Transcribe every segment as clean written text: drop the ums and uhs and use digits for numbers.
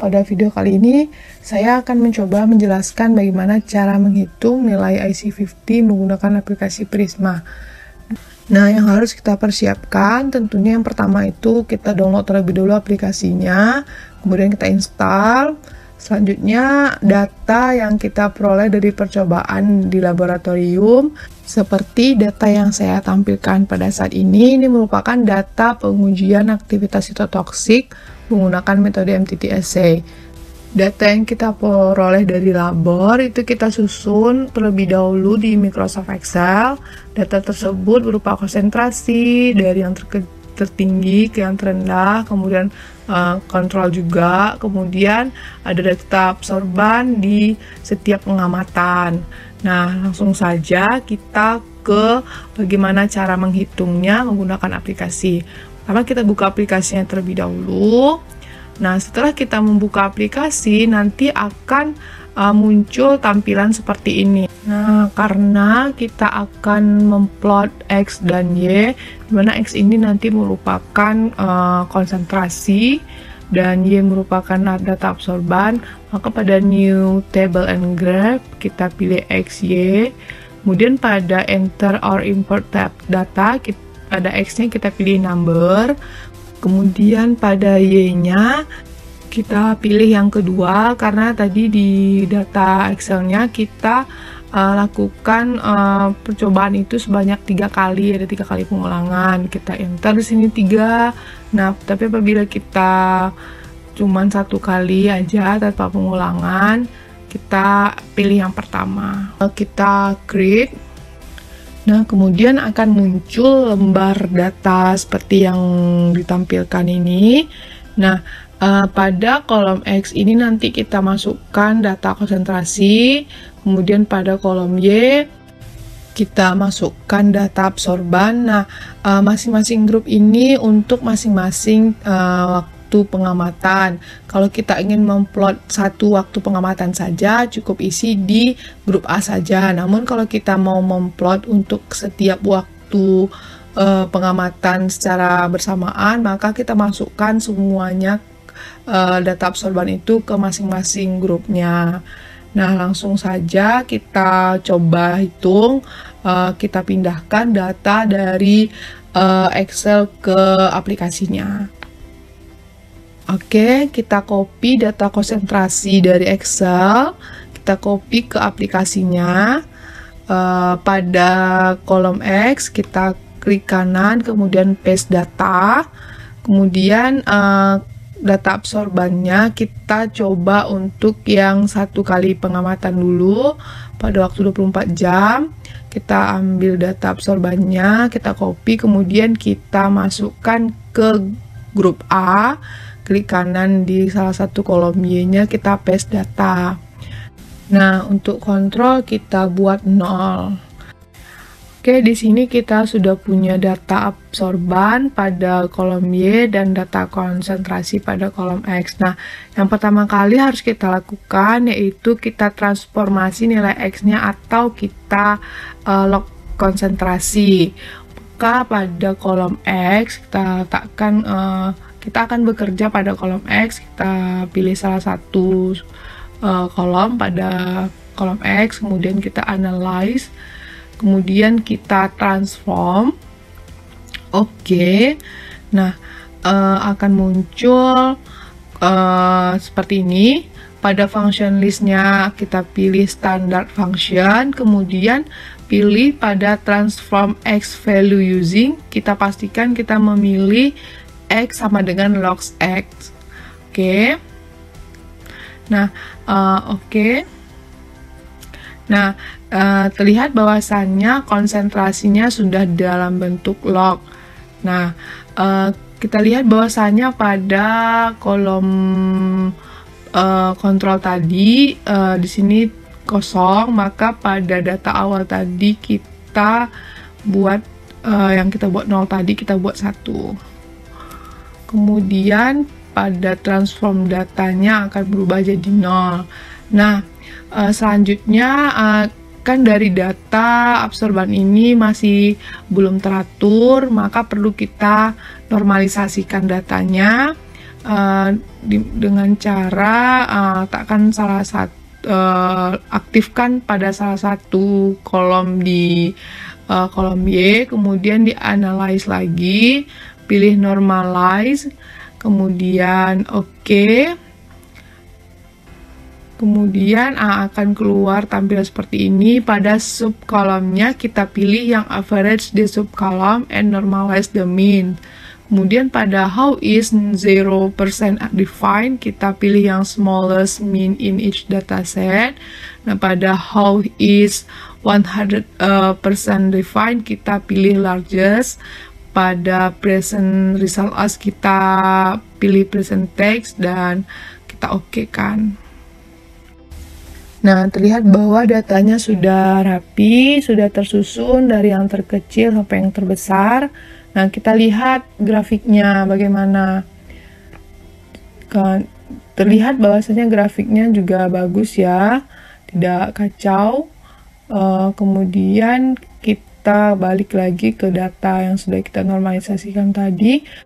pada video kali ini, saya akan mencoba menjelaskan bagaimana cara menghitung nilai IC50 menggunakan aplikasi Prisma. Nah, yang harus kita persiapkan tentunya yang pertama itu kita download terlebih dulu aplikasinya, kemudian kita install. Selanjutnya, data yang kita peroleh dari percobaan di laboratorium, seperti data yang saya tampilkan pada saat ini merupakan data pengujian aktivitas sitotoksik menggunakan metode MTT-assay. Data yang kita peroleh dari labor itu kita susun terlebih dahulu di Microsoft Excel. Data tersebut berupa konsentrasi dari yang tertinggi ke yang terendah, kemudian kontrol juga, kemudian ada data absorban di setiap pengamatan. Nah, langsung saja kita ke bagaimana cara menghitungnya menggunakan aplikasi. Pertama kita buka aplikasinya terlebih dahulu. Nah, setelah kita membuka aplikasi, nanti akan muncul tampilan seperti ini. Nah, karena kita akan memplot X dan Y, dimana X ini nanti merupakan konsentrasi dan Y merupakan data absorban, maka pada New Table and Graph kita pilih XY, kemudian pada Enter or Import tab data, pada X-nya kita pilih number, kemudian pada Y-nya kita pilih yang kedua, karena tadi di data Excel-nya kita lakukan percobaan itu sebanyak 3 kali, ada 3 kali pengulangan. Kita enter di sini 3. Nah, tapi apabila kita cuman 1 kali aja tanpa pengulangan, kita pilih yang pertama. Kita create. Nah, kemudian akan muncul lembar data seperti yang ditampilkan ini. Nah, pada kolom X ini nanti kita masukkan data konsentrasi, kemudian pada kolom Y kita masukkan data absorban. Nah, masing-masing grup ini untuk masing-masing waktu pengamatan. Kalau kita ingin memplot satu waktu pengamatan saja, cukup isi di grup A saja. Namun kalau kita mau memplot untuk setiap waktu pengamatan secara bersamaan, maka kita masukkan semuanya data absorban itu ke masing-masing grupnya. Nah, langsung saja kita coba hitung, kita pindahkan data dari Excel ke aplikasinya. Oke, kita copy data konsentrasi dari Excel, kita copy ke aplikasinya. Pada kolom X kita klik kanan, kemudian paste data, kemudian data absorbannya kita coba untuk yang 1 kali pengamatan dulu pada waktu 24 jam. Kita ambil data absorbannya, kita copy, kemudian kita masukkan ke grup A, klik kanan di salah satu kolom Y-nya, kita paste data. Nah, untuk kontrol kita buat 0. Oke, di sini kita sudah punya data absorban pada kolom Y dan data konsentrasi pada kolom X. Nah, yang pertama kali harus kita lakukan yaitu kita transformasi nilai X-nya atau kita log konsentrasi. Maka pada kolom X kita letakkan, kita akan bekerja pada kolom X. Kita pilih salah satu kolom pada kolom X, kemudian kita analyze. Kemudian kita transform. Oke. Nah, akan muncul seperti ini. Pada function listnya kita pilih standard function, kemudian pilih pada transform X value using, kita pastikan kita memilih X sama dengan log X. Oke. Nah, oke. Nah, terlihat bahwasannya konsentrasinya sudah dalam bentuk log. Nah, kita lihat bahwasannya pada kolom kontrol tadi di sini kosong, maka pada data awal tadi kita buat yang kita buat 0 tadi kita buat 1. Kemudian pada transform datanya akan berubah jadi 0. Nah, selanjutnya kan dari data absorban ini masih belum teratur, maka perlu kita normalisasikan datanya. dengan cara letakkan salah satu aktifkan pada salah satu kolom di kolom Y, kemudian dianalyze lagi, pilih normalize, kemudian oke. Kemudian akan keluar tampilan seperti ini. Pada subkolomnya kita pilih yang average di subkolom and normalize the mean. Kemudian pada how is 0% defined, kita pilih yang smallest mean in each dataset. Nah, pada how is 100% defined, kita pilih largest. Pada present result as, kita pilih present text dan kita oke kan. Nah, terlihat bahwa datanya sudah rapi, sudah tersusun dari yang terkecil sampai yang terbesar. Nah, kita lihat grafiknya bagaimana. Terlihat bahwasanya grafiknya juga bagus ya, tidak kacau. Kemudian kita balik lagi ke data yang sudah kita normalisasikan tadi.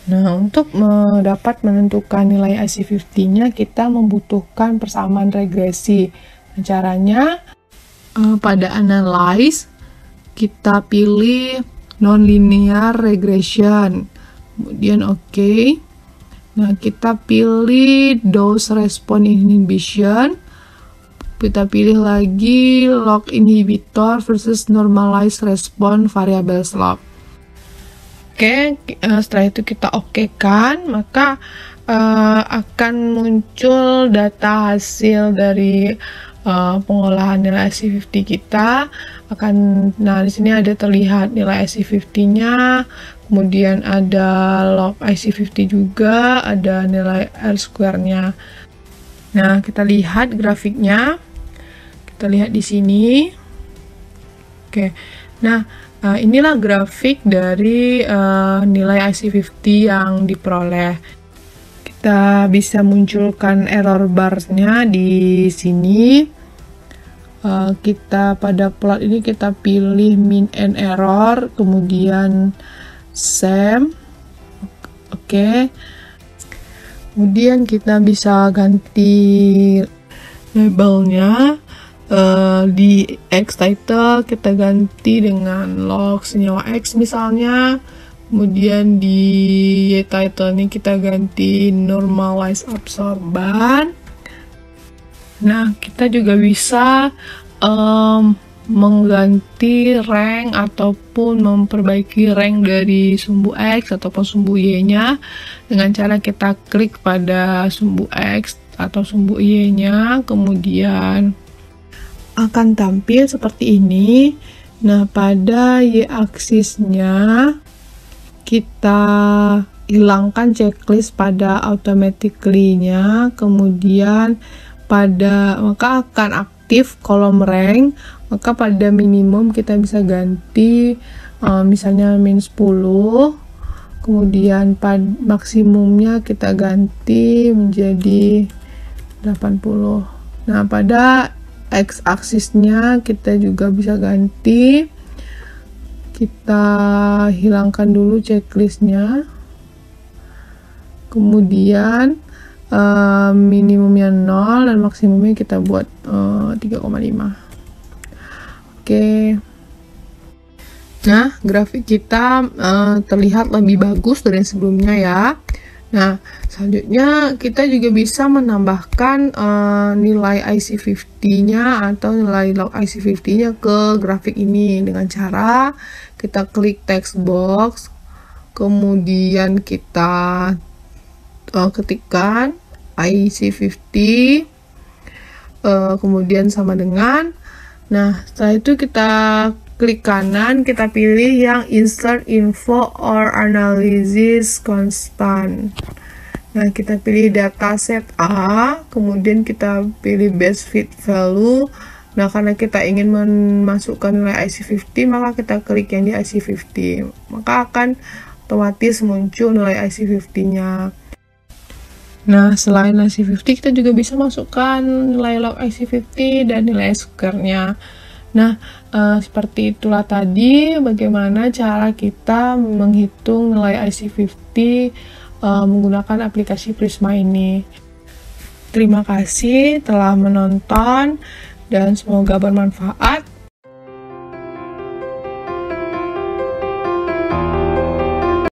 Nah, untuk dapat menentukan nilai IC50-nya, kita membutuhkan persamaan regresi. Nah, caranya pada analyze, kita pilih nonlinear regression. Kemudian oke. Nah, kita pilih dose response inhibition. Kita pilih lagi log inhibitor versus normalized response variable slope. Oke, setelah itu kita okekan, maka akan muncul data hasil dari pengolahan nilai IC50 kita. Nah, di sini ada terlihat nilai IC50-nya, kemudian ada log IC50 juga, ada nilai R-square-nya. Nah, kita lihat grafiknya. Kita lihat di sini. Oke. Nah, inilah grafik dari nilai IC50 yang diperoleh. Kita bisa munculkan error bar-nya di sini. Kita pada plot ini kita pilih mean and error, kemudian sum. Oke. Kemudian kita bisa ganti labelnya. Di X title kita ganti dengan log senyawa X misalnya, kemudian di Y title ini kita ganti normalize absorban. Nah, kita juga bisa mengganti rank ataupun memperbaiki rank dari sumbu X ataupun sumbu Y-nya dengan cara kita klik pada sumbu X atau sumbu Y-nya, kemudian akan tampil seperti ini. Nah, pada Y-aksisnya kita hilangkan checklist pada automatically-nya, kemudian maka akan aktif kolom rank. Maka pada minimum kita bisa ganti misalnya min 10, kemudian pada maksimumnya kita ganti menjadi 80. Nah, pada X-aksisnya kita juga bisa ganti, kita hilangkan dulu checklistnya, kemudian minimumnya 0 dan maksimumnya kita buat 3,5. Oke. Nah, grafik kita terlihat lebih bagus dari sebelumnya ya. Nah, selanjutnya kita juga bisa menambahkan nilai IC50-nya atau nilai log IC50-nya ke grafik ini dengan cara kita klik text box, kemudian kita ketikkan IC50, kemudian sama dengan. Nah, setelah itu kita klik kanan, kita pilih yang insert info or analysis constant. Nah, kita pilih dataset A, kemudian kita pilih best fit value. Nah, karena kita ingin memasukkan nilai IC50, maka kita klik yang di IC50. Maka akan otomatis muncul nilai IC50-nya. Nah, selain IC50, kita juga bisa masukkan nilai log IC50 dan nilai square-nya. Nah, seperti itulah tadi bagaimana cara kita menghitung nilai IC50 menggunakan aplikasi Prisma ini. Terima kasih telah menonton dan semoga bermanfaat.